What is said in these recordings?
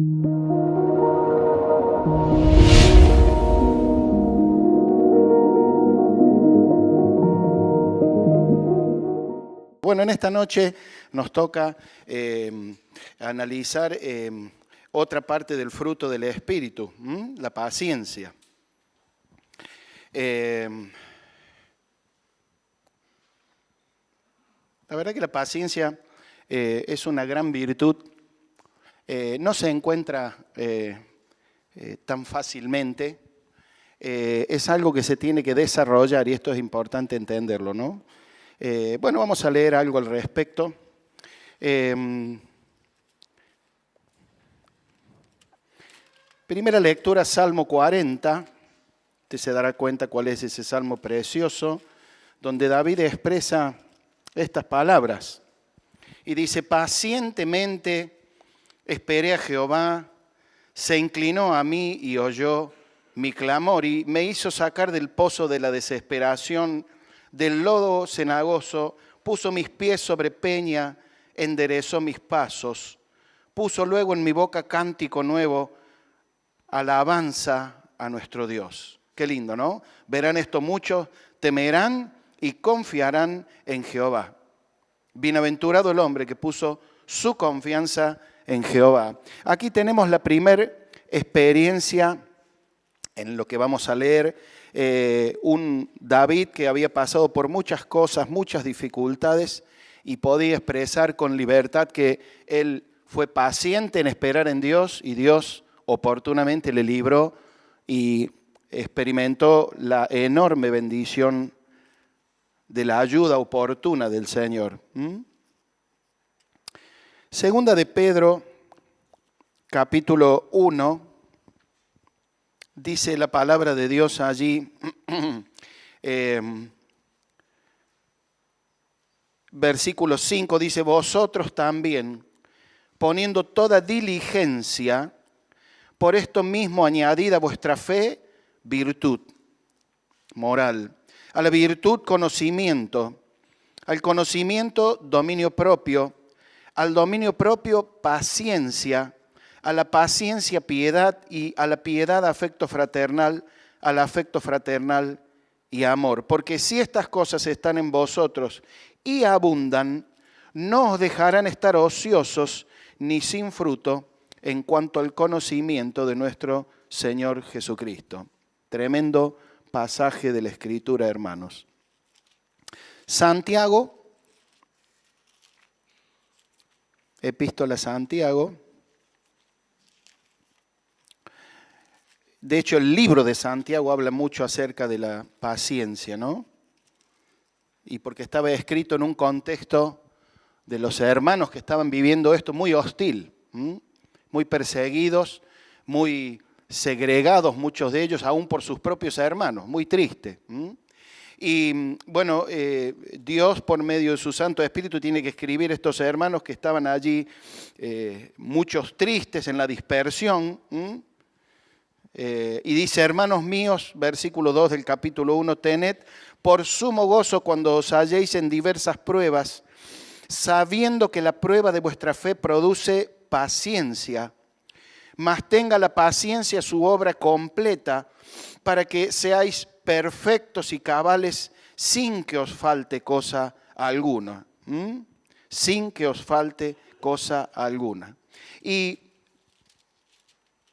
Bueno, en esta noche nos toca analizar otra parte del fruto del Espíritu, la paciencia. La verdad que la paciencia es una gran virtud. No se encuentra tan fácilmente. Es algo que se tiene que desarrollar y esto es importante entenderlo, ¿no? Bueno, vamos a leer algo al respecto. Primera lectura, Salmo 40. Usted se dará cuenta cuál es ese salmo precioso, donde David expresa estas palabras. Y dice, pacientemente esperé a Jehová, se inclinó a mí y oyó mi clamor y me hizo sacar del pozo de la desesperación, del lodo cenagoso, puso mis pies sobre peña, enderezó mis pasos, puso luego en mi boca cántico nuevo, alabanza a nuestro Dios. Qué lindo, ¿no? Verán esto muchos, temerán y confiarán en Jehová. Bienaventurado el hombre que puso su confianza en Jehová. Aquí tenemos la primera experiencia en lo que vamos a leer. Un David que había pasado por muchas cosas, muchas dificultades y podía expresar con libertad que él fue paciente en esperar en Dios y Dios oportunamente le libró y experimentó la enorme bendición de la ayuda oportuna del Señor. Segunda de Pedro, capítulo 1. Dice la palabra de Dios allí, versículo 5, dice, vosotros también, poniendo toda diligencia, por esto mismo añadid a vuestra fe virtud moral, a la virtud conocimiento, al conocimiento dominio propio, al dominio propio paciencia, a la paciencia piedad y a la piedad afecto fraternal, al afecto fraternal y amor. Porque si estas cosas están en vosotros y abundan, no os dejarán estar ociosos ni sin fruto en cuanto al conocimiento de nuestro Señor Jesucristo. Tremendo pasaje de la Escritura, hermanos. Santiago, Epístola a Santiago. De hecho, el libro de Santiago habla mucho acerca de la paciencia, ¿no? Y porque estaba escrito en un contexto de los hermanos que estaban viviendo esto muy hostil, muy perseguidos, muy segregados muchos de ellos, aún por sus propios hermanos, muy triste. Y bueno, Dios por medio de su Santo Espíritu tiene que escribir a estos hermanos que estaban allí, muchos tristes en la dispersión. Y dice, hermanos míos, versículo 2 del capítulo 1, tened por sumo gozo cuando os halléis en diversas pruebas, sabiendo que la prueba de vuestra fe produce paciencia, mas tenga la paciencia su obra completa, para que seáis perfectos y cabales sin que os falte cosa alguna. Sin que os falte cosa alguna. Y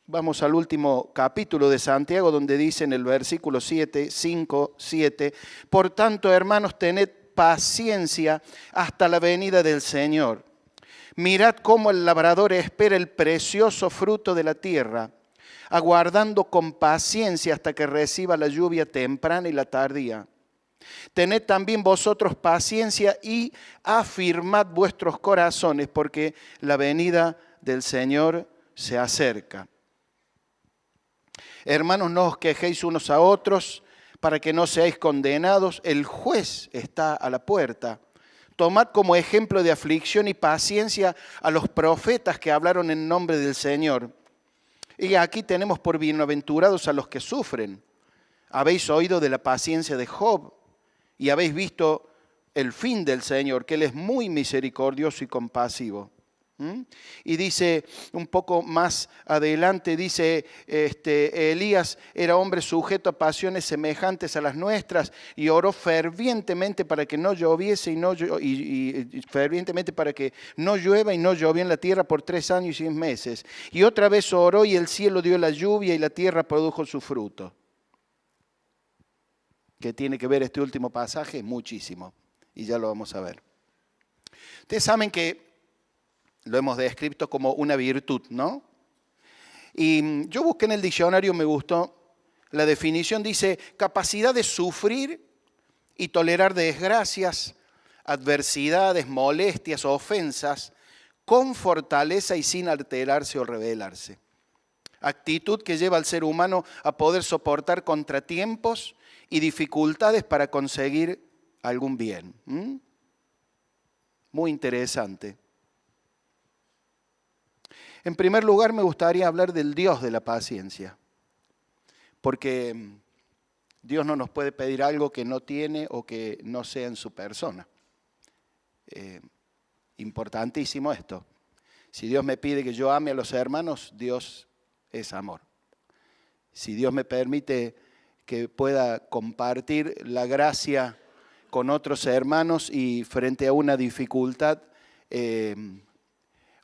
vamos al último capítulo de Santiago, donde dice en el versículo 7, 5, 7, por tanto, hermanos, tened paciencia hasta la venida del Señor. Mirad cómo el labrador espera el precioso fruto de la tierra, aguardando con paciencia hasta que reciba la lluvia temprana y la tardía. Tened también vosotros paciencia y afirmad vuestros corazones, porque la venida del Señor se acerca. Hermanos, no os quejéis unos a otros para que no seáis condenados. El juez está a la puerta. Tomad como ejemplo de aflicción y paciencia a los profetas que hablaron en nombre del Señor. Y aquí tenemos por bienaventurados a los que sufren. Habéis oído de la paciencia de Job y habéis visto el fin del Señor, que Él es muy misericordioso y compasivo. ¿Mm? Y dice un poco más adelante, dice, Elías era hombre sujeto a pasiones semejantes a las nuestras y oró fervientemente para que no lloviese y fervientemente para que no llueva y no llovió en la tierra por 3 años y 6 meses. Y otra vez oró y el cielo dio la lluvia y la tierra produjo su fruto. ¿Qué tiene que ver este último pasaje? Muchísimo. Y ya lo vamos a ver. Ustedes saben que lo hemos descrito como una virtud, ¿no? Y yo busqué en el diccionario, me gustó, la definición dice capacidad de sufrir y tolerar desgracias, adversidades, molestias, ofensas, con fortaleza y sin alterarse o rebelarse. Actitud que lleva al ser humano a poder soportar contratiempos y dificultades para conseguir algún bien. Muy interesante. En primer lugar, me gustaría hablar del Dios de la paciencia, porque Dios no nos puede pedir algo que no tiene o que no sea en su persona. Importantísimo esto. Si Dios me pide que yo ame a los hermanos, Dios es amor. Si Dios me permite que pueda compartir la gracia con otros hermanos y frente a una dificultad,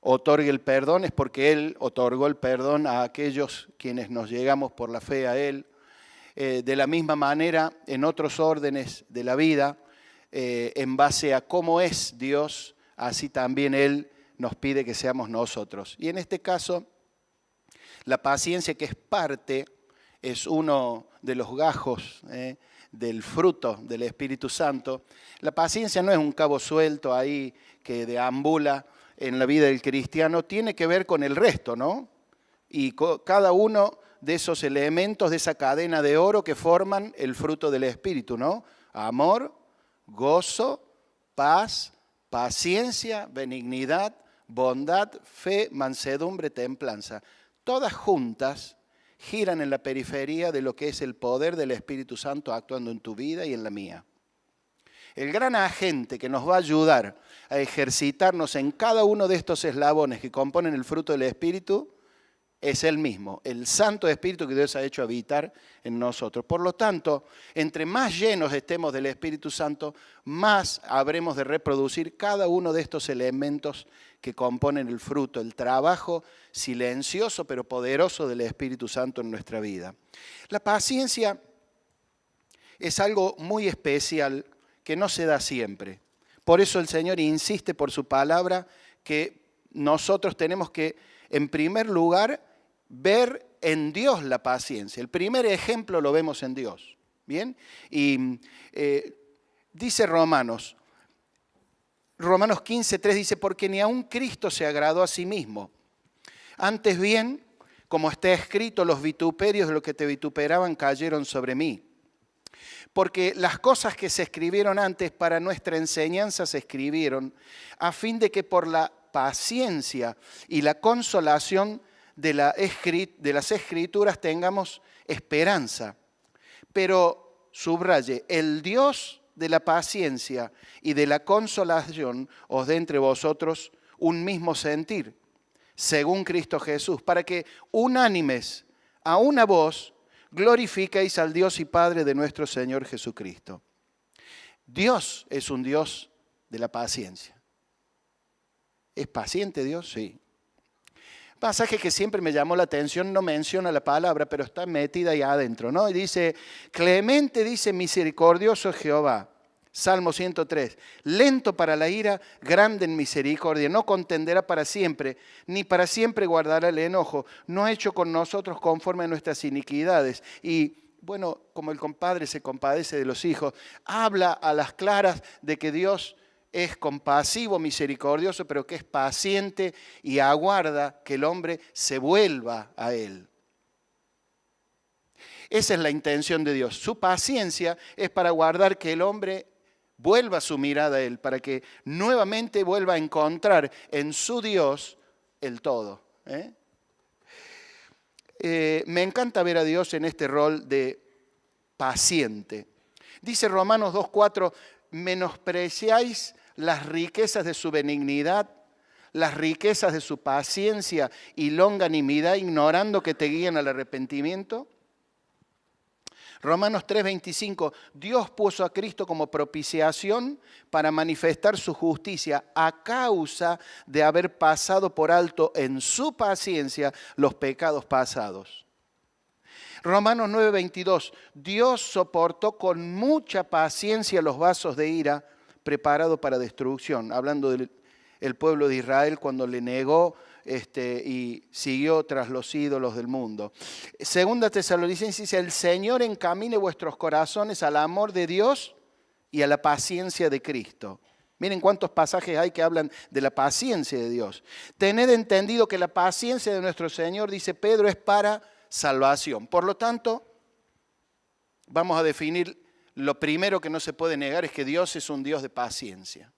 otorgue el perdón, es porque Él otorgó el perdón a aquellos quienes nos llegamos por la fe a Él. De la misma manera, en otros órdenes de la vida, en base a cómo es Dios, así también Él nos pide que seamos nosotros. Y en este caso, la paciencia, que es parte, es uno de los gajos del fruto del Espíritu Santo. La paciencia no es un cabo suelto ahí que deambula en la vida del cristiano, tiene que ver con el resto, ¿no? Y cada uno de esos elementos, de esa cadena de oro que forman el fruto del Espíritu, ¿no? Amor, gozo, paz, paciencia, benignidad, bondad, fe, mansedumbre, templanza. Todas juntas giran en la periferia de lo que es el poder del Espíritu Santo actuando en tu vida y en la mía. El gran agente que nos va a ayudar a ejercitarnos en cada uno de estos eslabones que componen el fruto del Espíritu es Él mismo, el Santo Espíritu que Dios ha hecho habitar en nosotros. Por lo tanto, entre más llenos estemos del Espíritu Santo, más habremos de reproducir cada uno de estos elementos que componen el fruto, el trabajo silencioso pero poderoso del Espíritu Santo en nuestra vida. La paciencia es algo muy especial que no se da siempre. Por eso el Señor insiste por su palabra que nosotros tenemos que, en primer lugar, ver en Dios la paciencia. El primer ejemplo lo vemos en Dios. ¿Bien? Y dice Romanos 15:3 dice, porque ni aun Cristo se agradó a sí mismo. Antes bien, como está escrito, los vituperios de los que te vituperaban cayeron sobre mí. Porque las cosas que se escribieron antes para nuestra enseñanza se escribieron a fin de que por la paciencia y la consolación de las Escrituras tengamos esperanza. Pero, subraye, el Dios de la paciencia y de la consolación os dé entre vosotros un mismo sentir, según Cristo Jesús, para que unánimes a una voz glorifiquéis al Dios y Padre de nuestro Señor Jesucristo. Dios es un Dios de la paciencia. ¿Es paciente Dios? Sí. Pasaje que siempre me llamó la atención, no menciona la palabra, pero está metida ahí adentro, ¿no? Y dice, clemente, dice, misericordioso Jehová. Salmo 103, lento para la ira, grande en misericordia, no contenderá para siempre, ni para siempre guardará el enojo, no ha hecho con nosotros conforme a nuestras iniquidades. Y bueno, como el compadre se compadece de los hijos, habla a las claras de que Dios es compasivo, misericordioso, pero que es paciente y aguarda que el hombre se vuelva a Él. Esa es la intención de Dios. Su paciencia es para guardar que el hombre vuelva su mirada a Él, para que nuevamente vuelva a encontrar en su Dios el todo. Me encanta ver a Dios en este rol de paciente. Dice Romanos 2:4, menospreciáis las riquezas de su benignidad, las riquezas de su paciencia y longanimidad, ignorando que te guían al arrepentimiento? Romanos 3:25, Dios puso a Cristo como propiciación para manifestar su justicia a causa de haber pasado por alto en su paciencia los pecados pasados. Romanos 9:22, Dios soportó con mucha paciencia los vasos de ira preparados para destrucción, hablando del pueblo de Israel cuando le negó y siguió tras los ídolos del mundo. Segunda Tesalonicenses dice, el Señor encamine vuestros corazones al amor de Dios y a la paciencia de Cristo. Miren cuántos pasajes hay que hablan de la paciencia de Dios. Tened entendido que la paciencia de nuestro Señor, dice Pedro, es para salvación. Por lo tanto, vamos a definir lo primero que no se puede negar, es que Dios es un Dios de paciencia.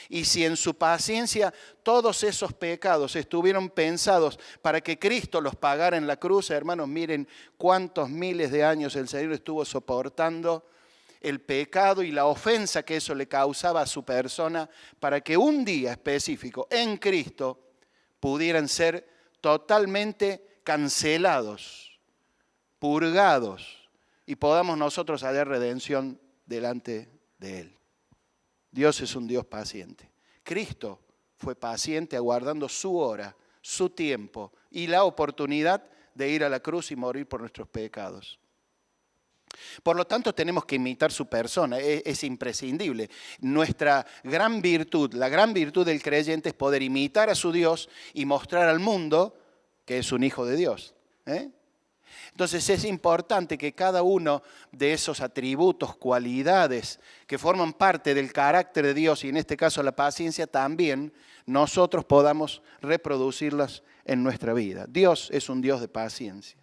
Y si en su paciencia todos esos pecados estuvieron pensados para que Cristo los pagara en la cruz, hermanos, miren cuántos miles de años el Señor estuvo soportando el pecado y la ofensa que eso le causaba a su persona para que un día específico en Cristo pudieran ser totalmente cancelados, purgados y podamos nosotros hallar redención delante de Él. Dios es un Dios paciente. Cristo fue paciente aguardando su hora, su tiempo y la oportunidad de ir a la cruz y morir por nuestros pecados. Por lo tanto, tenemos que imitar su persona, es imprescindible. Nuestra gran virtud, la gran virtud del creyente es poder imitar a su Dios y mostrar al mundo que es un hijo de Dios. Entonces es importante que cada uno de esos atributos, cualidades que forman parte del carácter de Dios y en este caso la paciencia también, nosotros podamos reproducirlas en nuestra vida. Dios es un Dios de paciencia.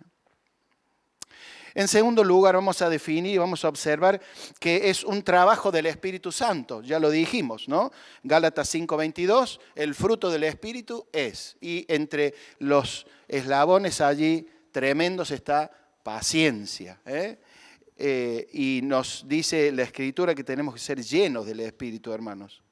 En segundo lugar, vamos a definir y vamos a observar que es un trabajo del Espíritu Santo. Ya lo dijimos, ¿no? Gálatas 5:22, el fruto del Espíritu es. Y entre los eslabones allí tremendos está paciencia. Y nos dice la Escritura que tenemos que ser llenos del Espíritu, hermanos.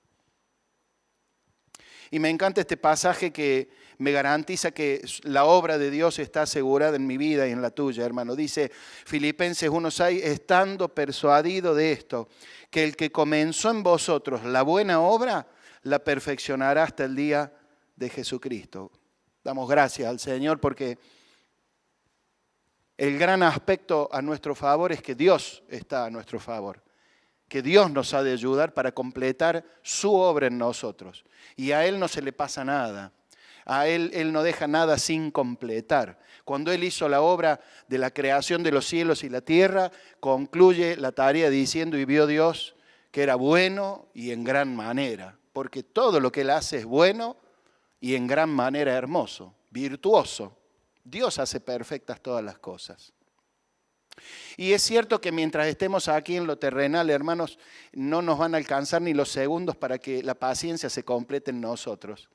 Y me encanta este pasaje que me garantiza que la obra de Dios está asegurada en mi vida y en la tuya, hermano. Dice Filipenses 1:6, estando persuadido de esto, que el que comenzó en vosotros la buena obra, la perfeccionará hasta el día de Jesucristo. Damos gracias al Señor porque el gran aspecto a nuestro favor es que Dios está a nuestro favor. Que Dios nos ha de ayudar para completar su obra en nosotros. Y a Él no se le pasa nada. A Él no deja nada sin completar. Cuando Él hizo la obra de la creación de los cielos y la tierra, concluye la tarea diciendo, y vio Dios que era bueno y en gran manera. Porque todo lo que Él hace es bueno y en gran manera hermoso, virtuoso. Dios hace perfectas todas las cosas. Y es cierto que mientras estemos aquí en lo terrenal, hermanos, no nos van a alcanzar ni los segundos para que la paciencia se complete en nosotros.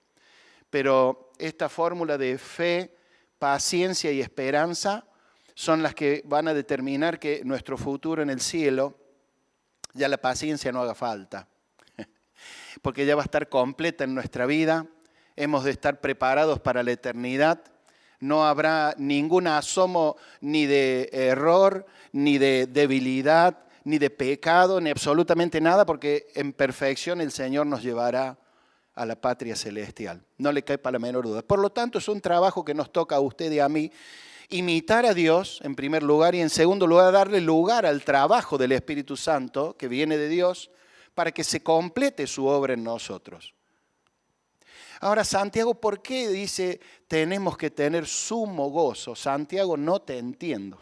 Pero esta fórmula de fe, paciencia y esperanza son las que van a determinar que nuestro futuro en el cielo, ya la paciencia no haga falta. Porque ya va a estar completa en nuestra vida, hemos de estar preparados para la eternidad. No habrá ningún asomo ni de error, ni de debilidad, ni de pecado, ni absolutamente nada, porque en perfección el Señor nos llevará a la patria celestial. No le quepa la menor duda. Por lo tanto, es un trabajo que nos toca a usted y a mí, imitar a Dios en primer lugar y en segundo lugar darle lugar al trabajo del Espíritu Santo que viene de Dios para que se complete su obra en nosotros. Ahora, Santiago, ¿por qué dice tenemos que tener sumo gozo? Santiago, no te entiendo.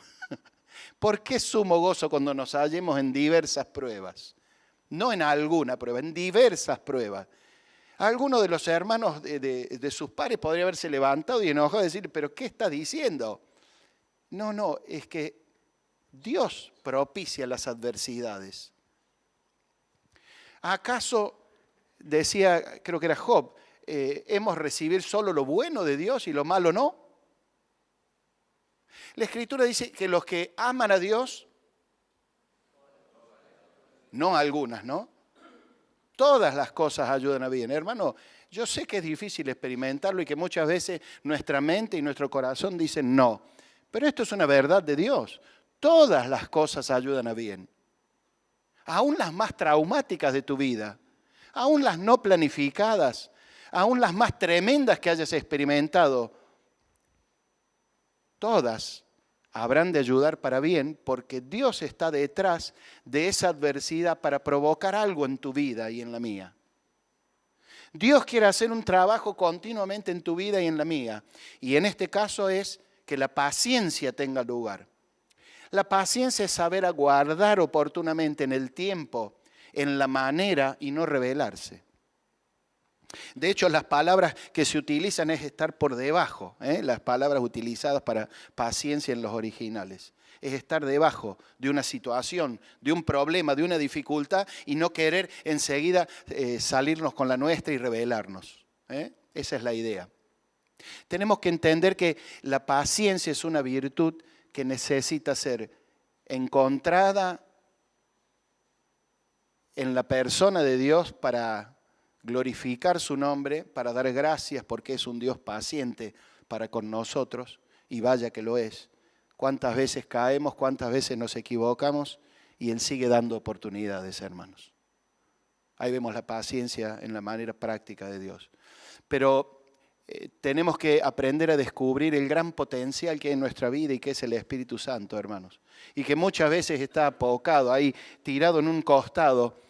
¿Por qué sumo gozo cuando nos hallemos en diversas pruebas? No en alguna prueba, en diversas pruebas. Alguno de los hermanos de sus pares podría haberse levantado y enojado y decir, ¿pero qué está diciendo? No, es que Dios propicia las adversidades. ¿Acaso, decía, creo que era Job, hemos recibido solo lo bueno de Dios y lo malo no? La Escritura dice que los que aman a Dios, no algunas, ¿no? Todas las cosas ayudan a bien. Hermano, Yo sé que es difícil experimentarlo y que muchas veces nuestra mente y nuestro corazón dicen no. Pero esto es una verdad de Dios. Todas las cosas ayudan a bien. Aún las más traumáticas de tu vida, aún las no planificadas, aún las más tremendas que hayas experimentado, todas habrán de ayudar para bien porque Dios está detrás de esa adversidad para provocar algo en tu vida y en la mía. Dios quiere hacer un trabajo continuamente en tu vida y en la mía. Y en este caso es que la paciencia tenga lugar. La paciencia es saber aguardar oportunamente en el tiempo, en la manera y no rebelarse. De hecho, las palabras que se utilizan es estar por debajo, las palabras utilizadas para paciencia en los originales. Es estar debajo de una situación, de un problema, de una dificultad y no querer enseguida salirnos con la nuestra y rebelarnos. Esa es la idea. Tenemos que entender que la paciencia es una virtud que necesita ser encontrada en la persona de Dios para glorificar su nombre, para dar gracias porque es un Dios paciente para con nosotros, y vaya que lo es. Cuántas veces caemos, cuántas veces nos equivocamos, y Él sigue dando oportunidades, hermanos. Ahí vemos la paciencia en la manera práctica de Dios. Pero tenemos que aprender a descubrir el gran potencial que hay en nuestra vida y que es el Espíritu Santo, hermanos. Y que muchas veces está apocado ahí, tirado en un costado,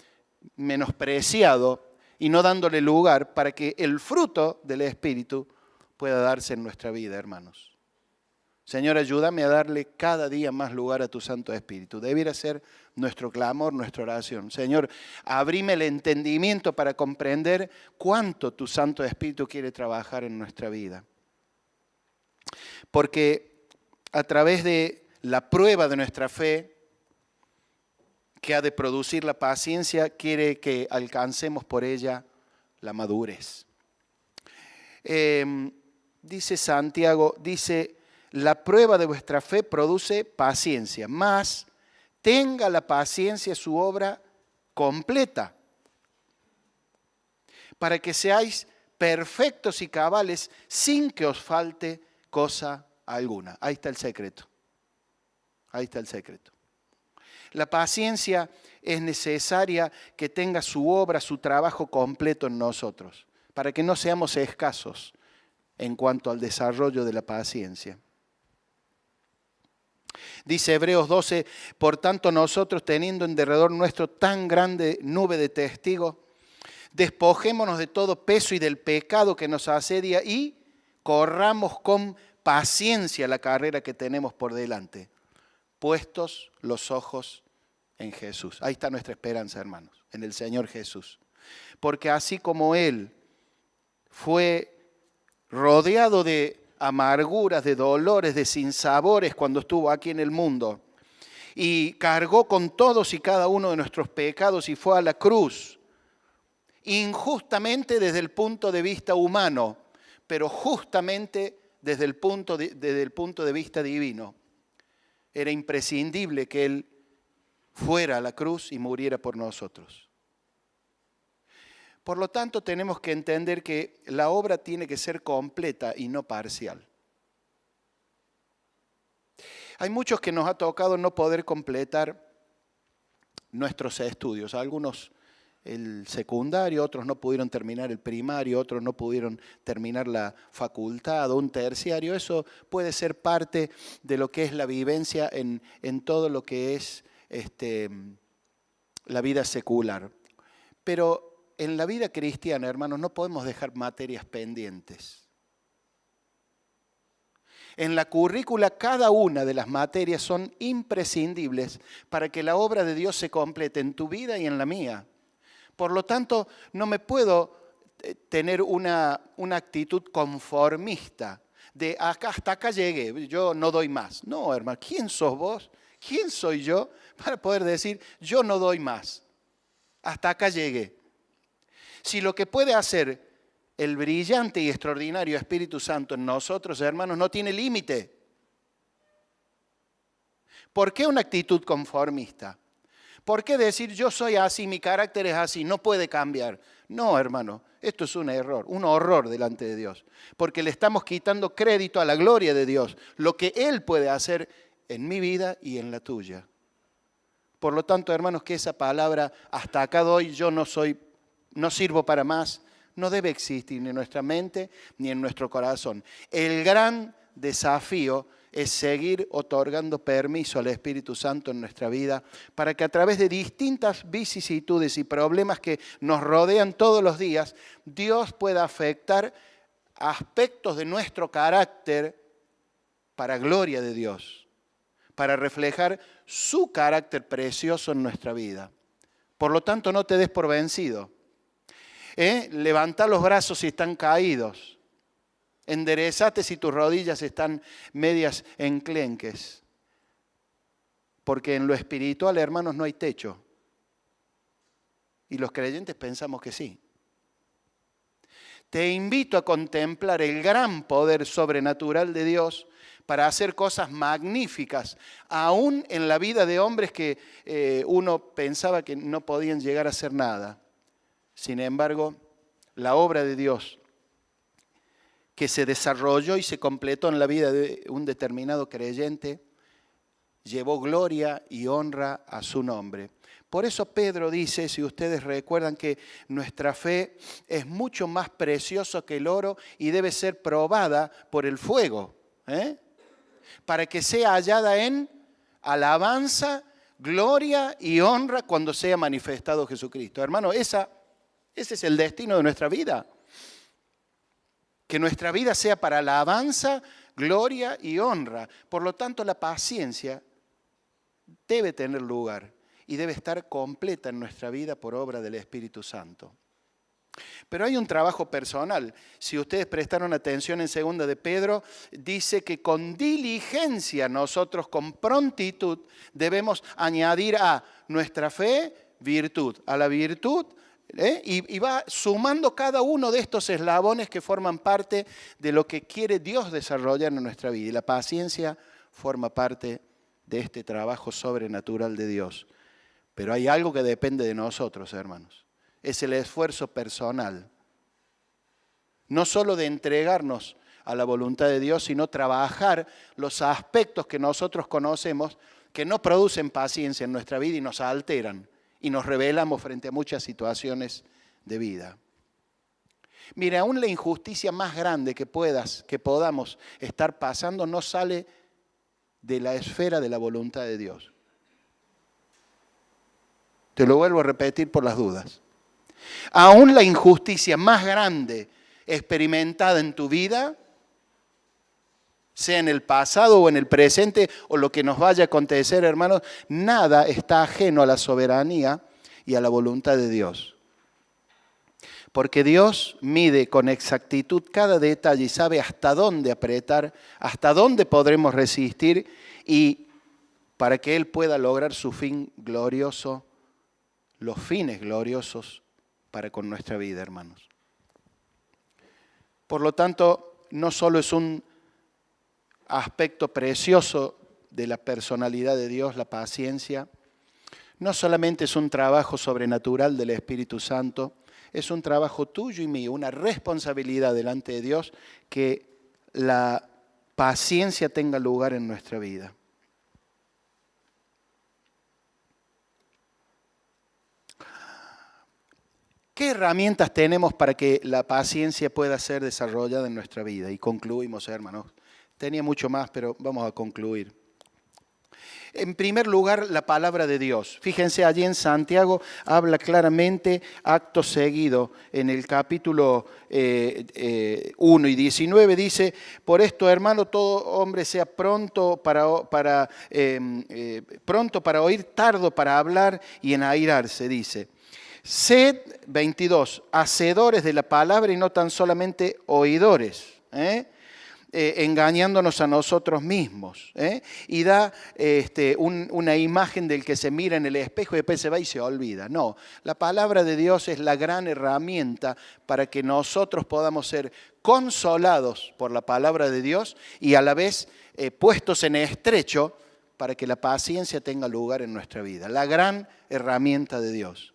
menospreciado, y no dándole lugar para que el fruto del Espíritu pueda darse en nuestra vida, hermanos. Señor, ayúdame a darle cada día más lugar a tu Santo Espíritu. Debiera ser nuestro clamor, nuestra oración. Señor, abrime el entendimiento para comprender cuánto tu Santo Espíritu quiere trabajar en nuestra vida. Porque a través de la prueba de nuestra fe, que ha de producir la paciencia, quiere que alcancemos por ella la madurez. Dice Santiago, la prueba de vuestra fe produce paciencia, mas tenga la paciencia su obra completa, para que seáis perfectos y cabales sin que os falte cosa alguna. Ahí está el secreto. Ahí está el secreto. La paciencia es necesaria que tenga su obra, su trabajo completo en nosotros, para que no seamos escasos en cuanto al desarrollo de la paciencia. Dice Hebreos 12, por tanto nosotros teniendo en derredor nuestro tan grande nube de testigos, despojémonos de todo peso y del pecado que nos asedia y corramos con paciencia la carrera que tenemos por delante, puestos los ojos en Jesús. Ahí está nuestra esperanza, hermanos, en el Señor Jesús. Porque así como Él fue rodeado de amarguras, de dolores, de sinsabores cuando estuvo aquí en el mundo, y cargó con todos y cada uno de nuestros pecados y fue a la cruz, injustamente desde el punto de vista humano, pero justamente desde el punto de vista divino. Era imprescindible que Él fuera a la cruz y muriera por nosotros. Por lo tanto, tenemos que entender que la obra tiene que ser completa y no parcial. Hay muchos que nos ha tocado no poder completar nuestros estudios. Algunos el secundario, otros no pudieron terminar el primario, otros no pudieron terminar la facultad o un terciario. Eso puede ser parte de lo que es la vivencia en todo lo que es la vida secular. Pero en la vida cristiana, hermanos, no podemos dejar materias pendientes. En la currícula, cada una de las materias son imprescindibles para que la obra de Dios se complete en tu vida y en la mía. Por lo tanto, no me puedo tener una actitud conformista de hasta acá llegué, yo no doy más. No, hermano, ¿quién sos vos? ¿Quién soy yo para poder decir yo no doy más? Hasta acá llegué. Si lo que puede hacer el brillante y extraordinario Espíritu Santo en nosotros, hermanos, no tiene límite. ¿Por qué una actitud conformista? ¿Por qué decir yo soy así, mi carácter es así, no puede cambiar? No, hermano, esto es un error, un horror delante de Dios, porque le estamos quitando crédito a la gloria de Dios, lo que Él puede hacer en mi vida y en la tuya. Por lo tanto, hermanos, que esa palabra, hasta acá doy, yo no sirvo para más, no debe existir ni en nuestra mente ni en nuestro corazón. El gran desafío es seguir otorgando permiso al Espíritu Santo en nuestra vida para que a través de distintas vicisitudes y problemas que nos rodean todos los días, Dios pueda afectar aspectos de nuestro carácter para gloria de Dios, para reflejar su carácter precioso en nuestra vida. Por lo tanto, no te des por vencido. Levanta los brazos si están caídos. Enderezate si tus rodillas están medias enclenques. Porque en lo espiritual, hermanos, no hay techo. Y los creyentes pensamos que sí. Te invito a contemplar el gran poder sobrenatural de Dios para hacer cosas magníficas, aún en la vida de hombres que uno pensaba que no podían llegar a hacer nada. Sin embargo, la obra de Dios que se desarrolló y se completó en la vida de un determinado creyente, llevó gloria y honra a su nombre. Por eso Pedro dice, si ustedes recuerdan, que nuestra fe es mucho más preciosa que el oro y debe ser probada por el fuego, para que sea hallada en alabanza, gloria y honra cuando sea manifestado Jesucristo. Hermano, ese es el destino de nuestra vida. Que nuestra vida sea para alabanza, gloria y honra. Por lo tanto, la paciencia debe tener lugar y debe estar completa en nuestra vida por obra del Espíritu Santo. Pero hay un trabajo personal. Si ustedes prestaron atención en 2 de Pedro, dice que con diligencia nosotros, con prontitud, debemos añadir a nuestra fe virtud, a la virtud. Y va sumando cada uno de estos eslabones que forman parte de lo que quiere Dios desarrollar en nuestra vida. Y la paciencia forma parte de este trabajo sobrenatural de Dios. Pero hay algo que depende de nosotros, hermanos. Es el esfuerzo personal. No solo de entregarnos a la voluntad de Dios, sino trabajar los aspectos que nosotros conocemos que no producen paciencia en nuestra vida y nos alteran. Y nos rebelamos frente a muchas situaciones de vida. Mire, aún la injusticia más grande que podamos estar pasando no sale de la esfera de la voluntad de Dios. Te lo vuelvo a repetir por las dudas. Aún la injusticia más grande experimentada en tu vida, sea en el pasado o en el presente o lo que nos vaya a acontecer, hermanos, nada está ajeno a la soberanía y a la voluntad de Dios. Porque Dios mide con exactitud cada detalle y sabe hasta dónde apretar, hasta dónde podremos resistir y para que Él pueda lograr su fin glorioso, los fines gloriosos para con nuestra vida, hermanos. Por lo tanto, no solo es un aspecto precioso de la personalidad de Dios, la paciencia, no solamente es un trabajo sobrenatural del Espíritu Santo, es un trabajo tuyo y mío, una responsabilidad delante de Dios que la paciencia tenga lugar en nuestra vida. ¿Qué herramientas tenemos para que la paciencia pueda ser desarrollada en nuestra vida? Y concluimos, hermanos. Tenía mucho más, pero vamos a concluir. En primer lugar, la palabra de Dios. Fíjense, allí en Santiago habla claramente, acto seguido, en el capítulo 1 y 19, dice, por esto, hermano, todo hombre sea pronto para oír, tardo para hablar y en airarse, dice. Sed, 22, hacedores de la palabra y no tan solamente oidores, engañándonos a nosotros mismos. Y da una imagen del que se mira en el espejo y después se va y se olvida. No, la palabra de Dios es la gran herramienta para que nosotros podamos ser consolados por la palabra de Dios y a la vez puestos en estrecho para que la paciencia tenga lugar en nuestra vida. La gran herramienta de Dios.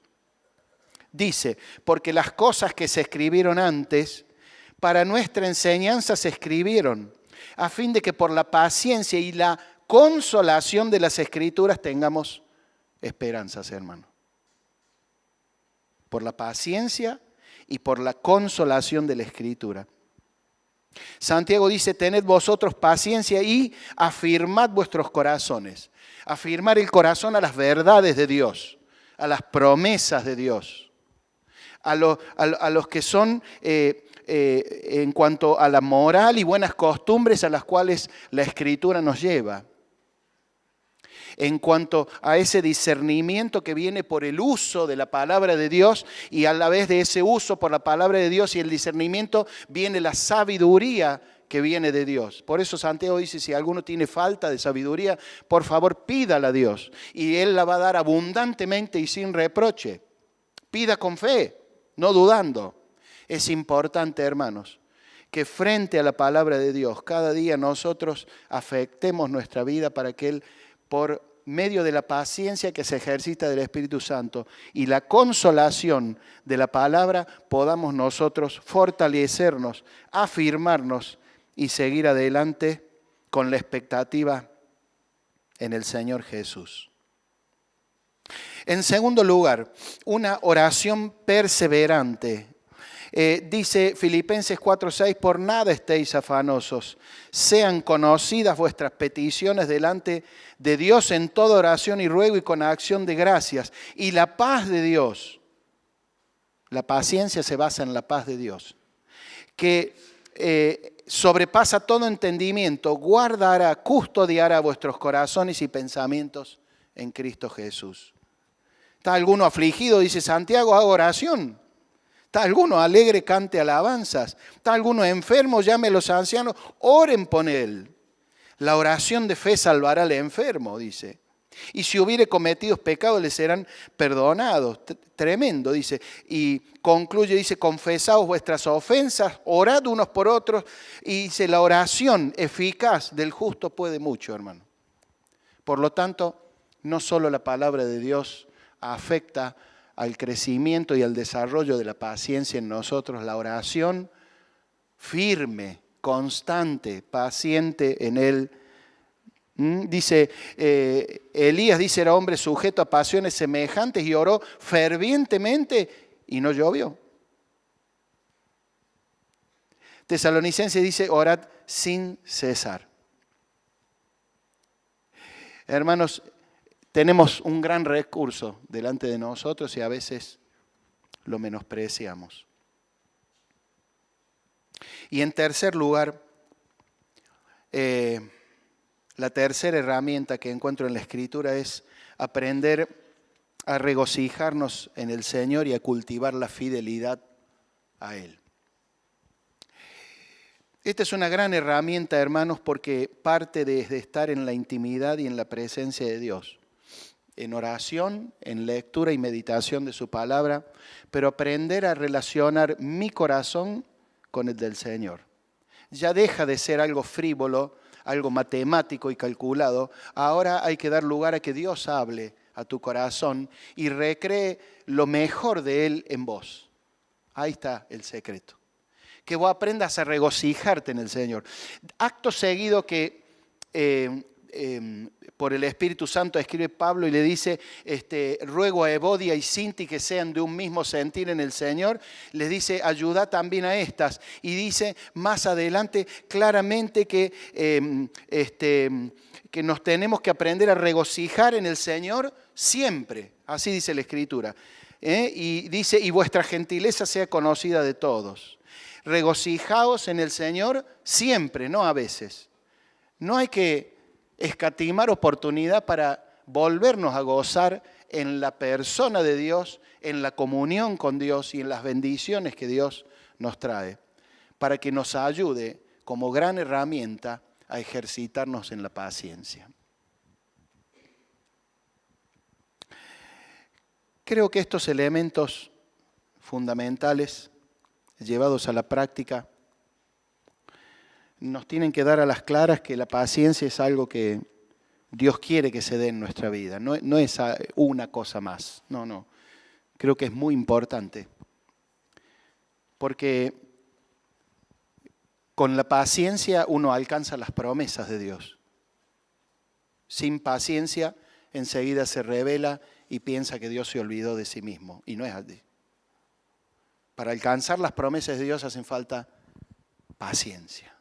Dice, porque las cosas que se escribieron antes, para nuestra enseñanza se escribieron, a fin de que por la paciencia y la consolación de las Escrituras tengamos esperanzas, hermano. Por la paciencia y por la consolación de la Escritura. Santiago dice, tened vosotros paciencia y afirmad vuestros corazones. Afirmar el corazón a las verdades de Dios, a las promesas de Dios, a los que son en cuanto a la moral y buenas costumbres a las cuales la Escritura nos lleva. En cuanto a ese discernimiento que viene por el uso de la palabra de Dios y a la vez de ese uso por la palabra de Dios y el discernimiento viene la sabiduría que viene de Dios. Por eso Santiago dice, si alguno tiene falta de sabiduría, por favor pídala a Dios y Él la va a dar abundantemente y sin reproche. Pida con fe, no dudando. Es importante, hermanos, que frente a la palabra de Dios, cada día nosotros afectemos nuestra vida para que Él, por medio de la paciencia que se ejercita del Espíritu Santo y la consolación de la palabra, podamos nosotros fortalecernos, afirmarnos y seguir adelante con la expectativa en el Señor Jesús. En segundo lugar, una oración perseverante. Dice Filipenses 4:6, por nada estéis afanosos, sean conocidas vuestras peticiones delante de Dios en toda oración y ruego y con acción de gracias. Y la paz de Dios, la paciencia se basa en la paz de Dios, que sobrepasa todo entendimiento, guardará, custodiará vuestros corazones y pensamientos en Cristo Jesús. ¿Está alguno afligido? Dice Santiago, haga oración. ¿Está alguno alegre? Cante alabanzas. ¿Está alguno enfermo? Llame a los ancianos. Oren por él. La oración de fe salvará al enfermo, dice. Y si hubiere cometido pecados, le serán perdonados. Tremendo, dice. Y concluye, dice, confesaos vuestras ofensas, orad unos por otros. Y dice, la oración eficaz del justo puede mucho, hermano. Por lo tanto, no solo la palabra de Dios afecta al crecimiento y al desarrollo de la paciencia en nosotros, la oración firme, constante, paciente en Él. Dice, Elías dice, era hombre sujeto a pasiones semejantes y oró fervientemente y no llovió. Tesalonicenses dice, orad sin cesar. Hermanos, tenemos un gran recurso delante de nosotros y a veces lo menospreciamos. Y en tercer lugar, la tercera herramienta que encuentro en la Escritura es aprender a regocijarnos en el Señor y a cultivar la fidelidad a Él. Esta es una gran herramienta, hermanos, porque parte desde estar en la intimidad y en la presencia de Dios. En oración, en lectura y meditación de su palabra, pero aprender a relacionar mi corazón con el del Señor. Ya deja de ser algo frívolo, algo matemático y calculado. Ahora hay que dar lugar a que Dios hable a tu corazón y recree lo mejor de Él en vos. Ahí está el secreto. Que vos aprendas a regocijarte en el Señor. Acto seguido que por el Espíritu Santo escribe Pablo y le dice, ruego a Evodia y Sinti que sean de un mismo sentir en el Señor, les dice, ayuda también a estas. Y dice más adelante claramente que nos tenemos que aprender a regocijar en el Señor siempre. Así dice la Escritura. Y dice, y vuestra gentileza sea conocida de todos. Regocijaos en el Señor siempre, no a veces. No hay que escatimar oportunidad para volvernos a gozar en la persona de Dios, en la comunión con Dios y en las bendiciones que Dios nos trae, para que nos ayude como gran herramienta a ejercitarnos en la paciencia. Creo que estos elementos fundamentales llevados a la práctica nos tienen que dar a las claras que la paciencia es algo que Dios quiere que se dé en nuestra vida. No es una cosa más. No. Creo que es muy importante. Porque con la paciencia uno alcanza las promesas de Dios. Sin paciencia, enseguida se revela y piensa que Dios se olvidó de sí mismo. Y no es así. Para alcanzar las promesas de Dios hacen falta paciencia.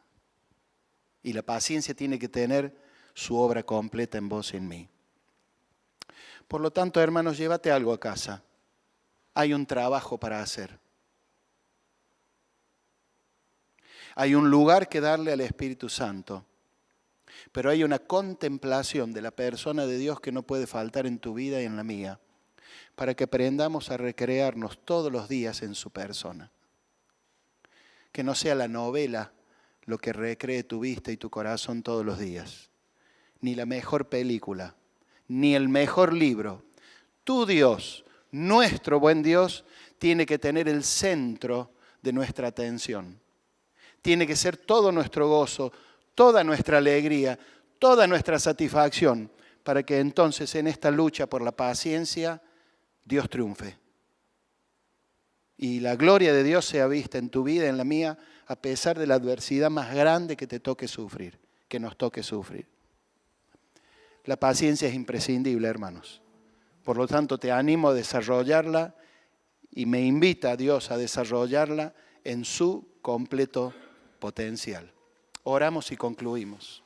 Y la paciencia tiene que tener su obra completa en vos y en mí. Por lo tanto, hermanos, llévate algo a casa. Hay un trabajo para hacer. Hay un lugar que darle al Espíritu Santo. Pero hay una contemplación de la persona de Dios que no puede faltar en tu vida y en la mía, para que aprendamos a recrearnos todos los días en su persona. Que no sea la novela lo que recree tu vista y tu corazón todos los días, ni la mejor película, ni el mejor libro. Tu Dios, nuestro buen Dios, tiene que tener el centro de nuestra atención. Tiene que ser todo nuestro gozo, toda nuestra alegría, toda nuestra satisfacción, para que entonces en esta lucha por la paciencia, Dios triunfe. Y la gloria de Dios sea vista en tu vida, en la mía, a pesar de la adversidad más grande que te toque sufrir, que nos toque sufrir. La paciencia es imprescindible, hermanos. Por lo tanto, te animo a desarrollarla y me invita a Dios a desarrollarla en su completo potencial. Oramos y concluimos.